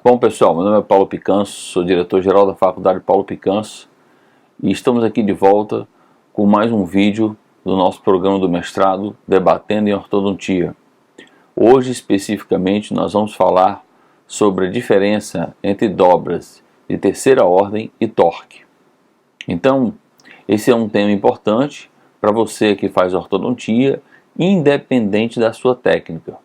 Bom, pessoal, meu nome é Paulo Picanso, sou diretor-geral da Faculdade Paulo Picanso e estamos aqui de volta com mais um vídeo do nosso programa do mestrado Debatendo em Ortodontia. Hoje, especificamente, nós vamos falar sobre a diferença entre dobras de terceira ordem e torque. Então, esse é um tema importante para você que faz ortodontia, independente da sua técnica.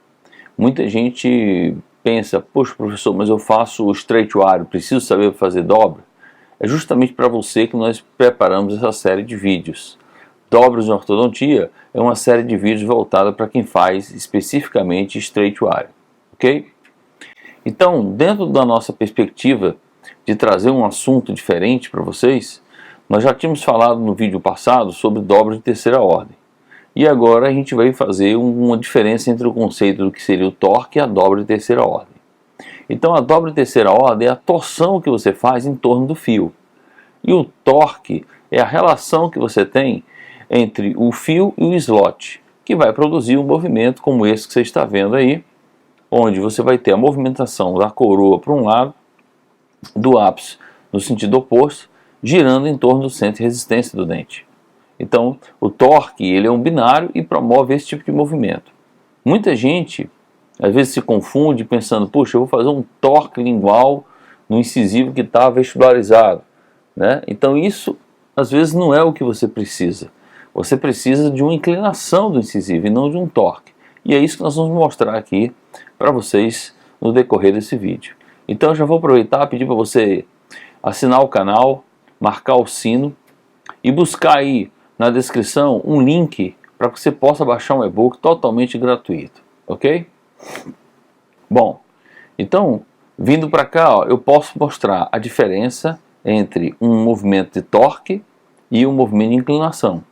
Muita gente pensa, poxa professor, mas eu faço o estreitoário, preciso saber fazer dobra? É justamente para você que nós preparamos essa série de vídeos. Dobras em ortodontia é uma série de vídeos voltada para quem faz especificamente estreitoário, ok? Então, dentro da nossa perspectiva de trazer um assunto diferente para vocês, nós já tínhamos falado no vídeo passado sobre dobras de terceira ordem. E agora a gente vai fazer uma diferença entre o conceito do que seria o torque e a dobra de terceira ordem. Então a dobra de terceira ordem é a torção que você faz em torno do fio. E o torque é a relação que você tem entre o fio e o slot, que vai produzir um movimento como esse que você está vendo aí, onde você vai ter a movimentação da coroa para um lado, do ápice no sentido oposto, girando em torno do centro de resistência do dente. Então, o torque ele é um binário e promove esse tipo de movimento. Muita gente, às vezes, se confunde pensando, puxa, eu vou fazer um torque lingual no incisivo que está vestibularizado, né? Então, isso, às vezes, não é o que você precisa. Você precisa de uma inclinação do incisivo e não de um torque. E é isso que nós vamos mostrar aqui para vocês no decorrer desse vídeo. Então, eu já vou aproveitar e pedir para você assinar o canal, marcar o sino e buscar aí na descrição um link para que você possa baixar um e-book totalmente gratuito, ok? Bom, então, vindo para cá, ó, eu posso mostrar a diferença entre um movimento de torque e um movimento de inclinação.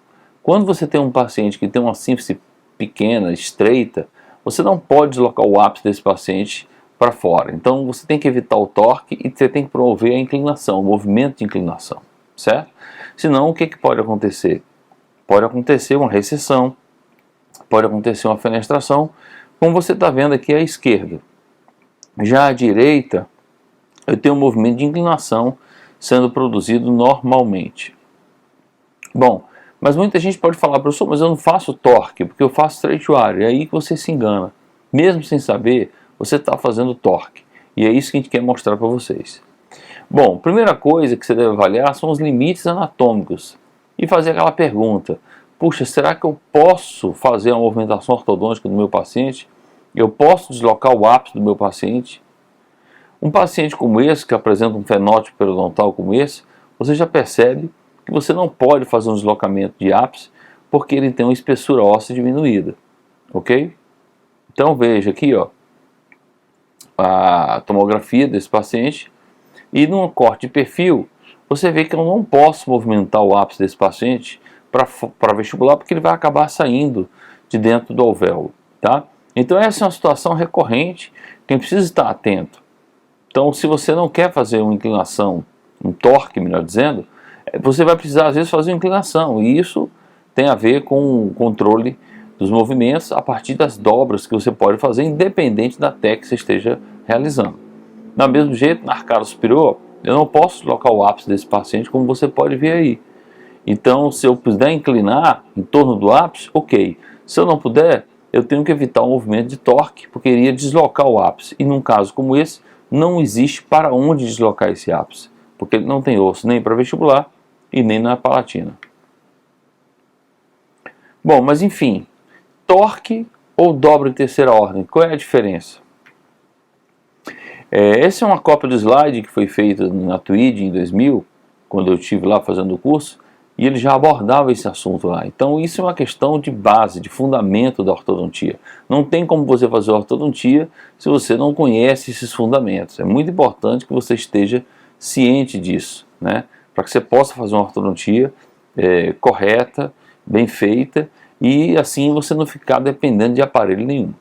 Quando você tem um paciente que tem uma sínfise pequena, estreita, você não pode deslocar o ápice desse paciente para fora. Então, você tem que evitar o torque e você tem que promover a inclinação, o movimento de inclinação, certo? Senão, o que pode acontecer? Pode acontecer uma recessão, pode acontecer uma fenestração, como você está vendo aqui à esquerda. Já à direita, eu tenho um movimento de inclinação sendo produzido normalmente. Bom, mas muita gente pode falar, professor, mas eu não faço torque, porque eu faço estreitoário. É aí que você se engana. Mesmo sem saber, você está fazendo torque. E é isso que a gente quer mostrar para vocês. Bom, primeira coisa que você deve avaliar são os limites anatômicos. E fazer aquela pergunta, puxa, será que eu posso fazer uma movimentação ortodôntica do meu paciente? Eu posso deslocar o ápice do meu paciente? Um paciente como esse, que apresenta um fenótipo periodontal como esse, você já percebe que você não pode fazer um deslocamento de ápice porque ele tem uma espessura óssea diminuída, ok? Então veja aqui, ó, a tomografia desse paciente e num corte de perfil, você vê que eu não posso movimentar o ápice desse paciente para vestibular porque ele vai acabar saindo de dentro do alvéolo, tá? Então essa é uma situação recorrente que a gente precisa estar atento. Então se você não quer fazer uma inclinação, um torque, melhor dizendo, você vai precisar às vezes fazer uma inclinação e isso tem a ver com o controle dos movimentos a partir das dobras que você pode fazer independente da técnica que você esteja realizando. Do mesmo jeito, na arcada superior, eu não posso deslocar o ápice desse paciente, como você pode ver aí. Então, se eu puder inclinar em torno do ápice, ok. Se eu não puder, eu tenho que evitar o movimento de torque, porque iria deslocar o ápice. E num caso como esse, não existe para onde deslocar esse ápice, porque ele não tem osso nem para vestibular e nem na palatina. Bom, mas enfim, torque ou dobra de terceira ordem, qual é a diferença? Essa é uma cópia do slide que foi feita na TWID em 2000, quando eu estive lá fazendo o curso, e ele já abordava esse assunto lá. Então isso é uma questão de base, de fundamento da ortodontia. Não tem como você fazer ortodontia se você não conhece esses fundamentos. É muito importante que você esteja ciente disso, né? Para que você possa fazer uma ortodontia correta, bem feita, e assim você não ficar dependendo de aparelho nenhum.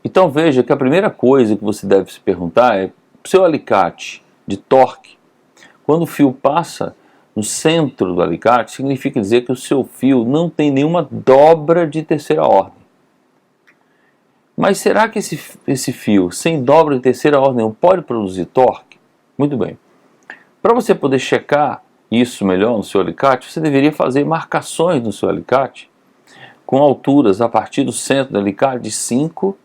Então veja que a primeira coisa que você deve se perguntar é, seu alicate de torque, quando o fio passa no centro do alicate, significa dizer que o seu fio não tem nenhuma dobra de terceira ordem. Mas será que esse fio sem dobra de terceira ordem pode produzir torque? Muito bem. Para você poder checar isso melhor no seu alicate, você deveria fazer marcações no seu alicate com alturas a partir do centro do alicate de 5,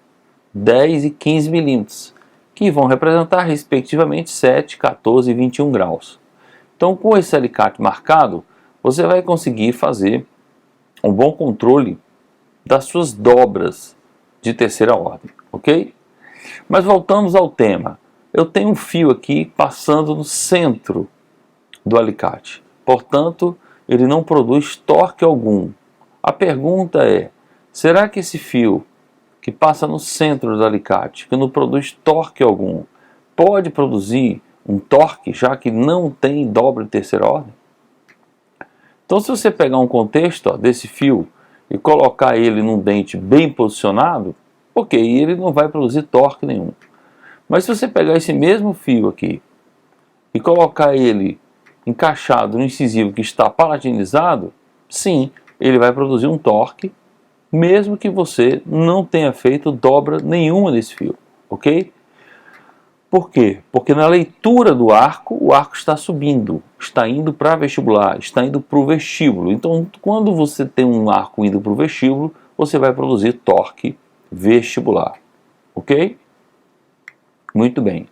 10 e 15 milímetros, que vão representar respectivamente 7, 14 e 21 graus. Então, com esse alicate marcado, você vai conseguir fazer um bom controle das suas dobras de terceira ordem, ok? Mas voltamos ao tema. Eu tenho um fio aqui passando no centro do alicate, portanto, ele não produz torque algum. A pergunta é, será que esse fio que passa no centro do alicate, que não produz torque algum, pode produzir um torque, já que não tem dobra de terceira ordem? Então, se você pegar um contexto desse fio e colocar ele num dente bem posicionado, ok, ele não vai produzir torque nenhum. Mas se você pegar esse mesmo fio aqui e colocar ele encaixado no incisivo que está palatinizado, sim, ele vai produzir um torque, mesmo que você não tenha feito dobra nenhuma desse fio, ok? Por quê? Porque na leitura do arco, o arco está subindo, está indo para vestibular, está indo para o vestíbulo. Então, quando você tem um arco indo para o vestíbulo, você vai produzir torque vestibular, ok? Muito bem.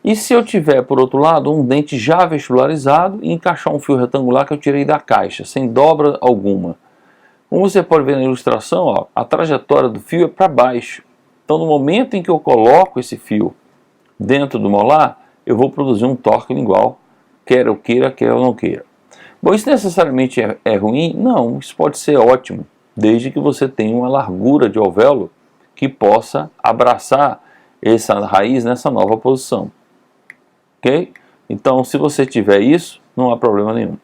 E se eu tiver, por outro lado, um dente já vestibularizado e encaixar um fio retangular que eu tirei da caixa, sem dobra alguma? Como você pode ver na ilustração, ó, a trajetória do fio é para baixo. Então, no momento em que eu coloco esse fio dentro do molar, eu vou produzir um torque lingual, quer eu queira, quer eu não queira. Bom, isso necessariamente é ruim? Não, isso pode ser ótimo, desde que você tenha uma largura de alvéolo que possa abraçar essa raiz nessa nova posição. Ok? Então, se você tiver isso, não há problema nenhum.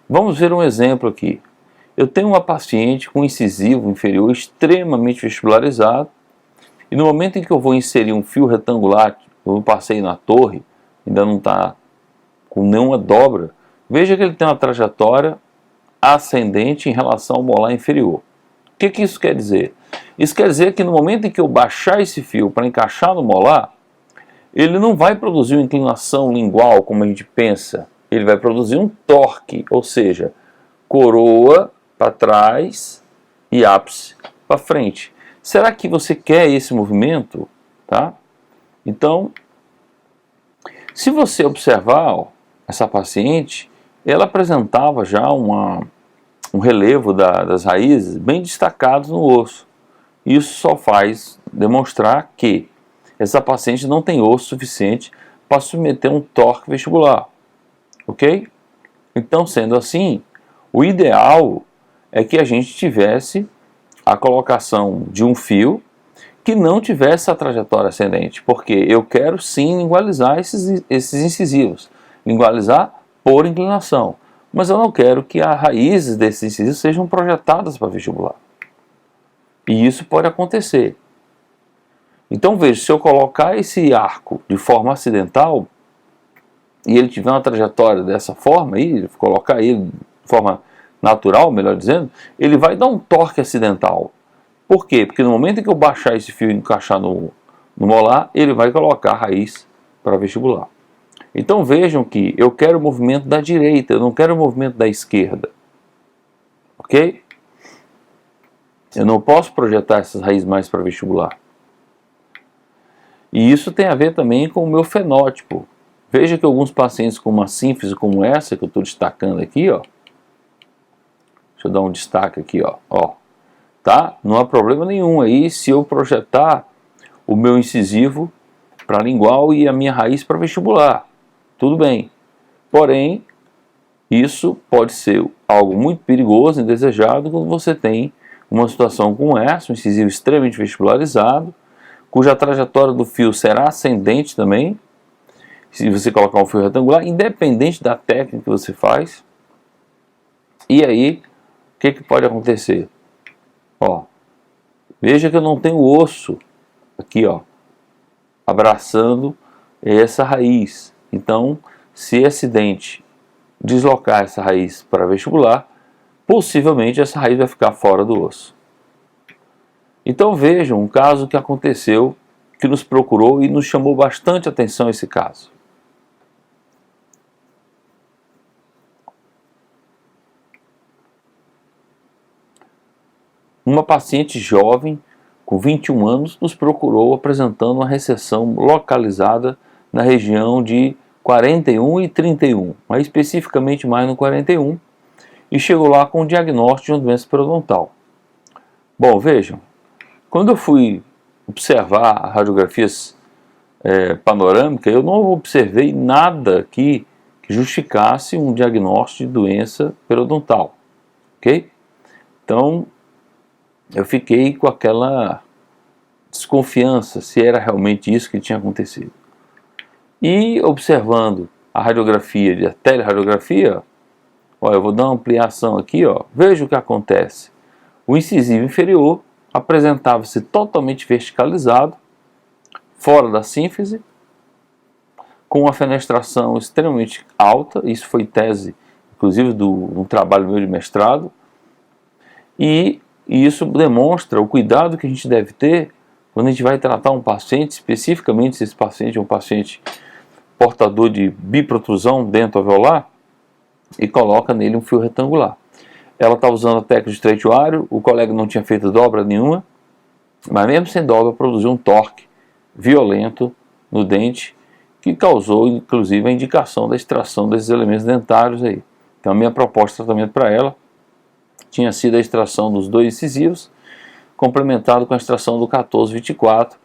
Vamos ver um exemplo aqui. Eu tenho uma paciente com incisivo inferior extremamente vestibularizado, e no momento em que eu vou inserir um fio retangular, eu passei na torre, ainda não está com nenhuma dobra, veja que ele tem uma trajetória ascendente em relação ao molar inferior. O que isso quer dizer? Isso quer dizer que no momento em que eu baixar esse fio para encaixar no molar, ele não vai produzir uma inclinação lingual como a gente pensa, ele vai produzir um torque, ou seja, coroa para trás e ápice para frente. Será que você quer esse movimento? Tá? Então, se você observar essa paciente, ela apresentava já um relevo das raízes bem destacados no osso. Isso só faz demonstrar que essa paciente não tem osso suficiente para submeter um torque vestibular. Ok? Então, sendo assim, o ideal é que a gente tivesse a colocação de um fio que não tivesse a trajetória ascendente, porque eu quero sim lingualizar esses incisivos, lingualizar por inclinação, mas eu não quero que as raízes desses incisivos sejam projetadas para vestibular. E isso pode acontecer. Então veja, se eu colocar esse arco de forma acidental e ele tiver uma trajetória dessa forma aí, colocar ele de forma natural, melhor dizendo, ele vai dar um torque acidental. Por quê? Porque no momento em que eu baixar esse fio e encaixar no molar, ele vai colocar a raiz para vestibular. Então vejam que eu quero o movimento da direita, eu não quero o movimento da esquerda. Ok? Eu não posso projetar essas raízes mais para vestibular. E isso tem a ver também com o meu fenótipo. Veja que alguns pacientes com uma sínfise como essa, que eu estou destacando aqui, ó. Deixa eu dar um destaque aqui, ó. Tá? Não há problema nenhum aí se eu projetar o meu incisivo para lingual e a minha raiz para vestibular. Tudo bem. Porém, isso pode ser algo muito perigoso e indesejado quando você tem uma situação como essa, um incisivo extremamente vestibularizado, cuja trajetória do fio será ascendente também, se você colocar um fio retangular, independente da técnica que você faz. E aí, o que pode acontecer? Ó, veja que eu não tenho osso aqui, ó, abraçando essa raiz. Então, se esse dente deslocar essa raiz para vestibular, possivelmente essa raiz vai ficar fora do osso. Então vejam um caso que aconteceu, que nos procurou e nos chamou bastante atenção esse caso. Uma paciente jovem, com 21 anos, nos procurou apresentando uma recessão localizada na região de 41 e 31, mas especificamente mais no 41, e chegou lá com o diagnóstico de uma doença periodontal. Bom, vejam, quando eu fui observar radiografias panorâmicas, eu não observei nada aqui que justificasse um diagnóstico de doença periodontal, ok? Então, eu fiquei com aquela desconfiança se era realmente isso que tinha acontecido. E observando a radiografia, a teleradiografia, ó, eu vou dar uma ampliação aqui, ó, veja o que acontece. O incisivo inferior apresentava-se totalmente verticalizado, fora da sínfise, com uma fenestração extremamente alta, isso foi tese, inclusive, de um trabalho meu de mestrado, e isso demonstra o cuidado que a gente deve ter quando a gente vai tratar um paciente, especificamente se esse paciente é um paciente portador de biprotrusão dento-alveolar, e coloca nele um fio retangular. Ela está usando a técnica de estreituário, o colega não tinha feito dobra nenhuma, mas mesmo sem dobra produziu um torque violento no dente, que causou inclusive a indicação da extração desses elementos dentários aí. Então a minha proposta de tratamento para ela tinha sido a extração dos 2 incisivos, complementado com a extração do 1424,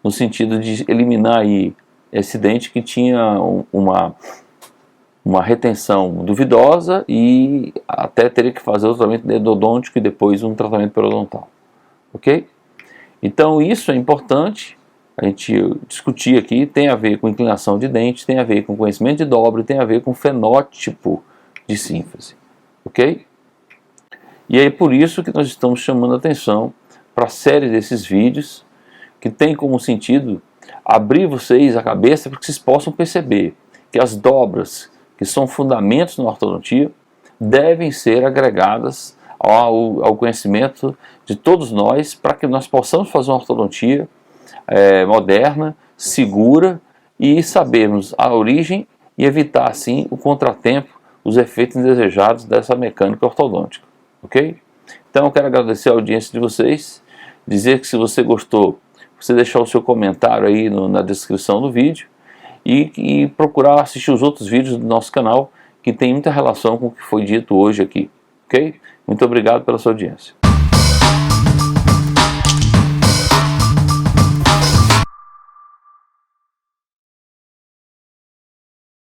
no sentido de eliminar aí esse dente que tinha uma retenção duvidosa e até teria que fazer o tratamento endodôntico e depois um tratamento periodontal. Ok? Então isso é importante a gente discutir aqui, tem a ver com inclinação de dente, tem a ver com conhecimento de dobra, tem a ver com fenótipo de sínfise. Ok? E é por isso que nós estamos chamando a atenção para a série desses vídeos, que tem como sentido abrir vocês a cabeça para que vocês possam perceber que as dobras, que são fundamentos na ortodontia, devem ser agregadas ao conhecimento de todos nós, para que nós possamos fazer uma ortodontia moderna, segura, e sabermos a origem e evitar assim o contratempo, os efeitos indesejados dessa mecânica ortodôntica. Ok? Então eu quero agradecer a audiência de vocês, dizer que se você gostou, você deixar o seu comentário aí na descrição do vídeo, e procurar assistir os outros vídeos do nosso canal, que tem muita relação com o que foi dito hoje aqui. Ok? Muito obrigado pela sua audiência.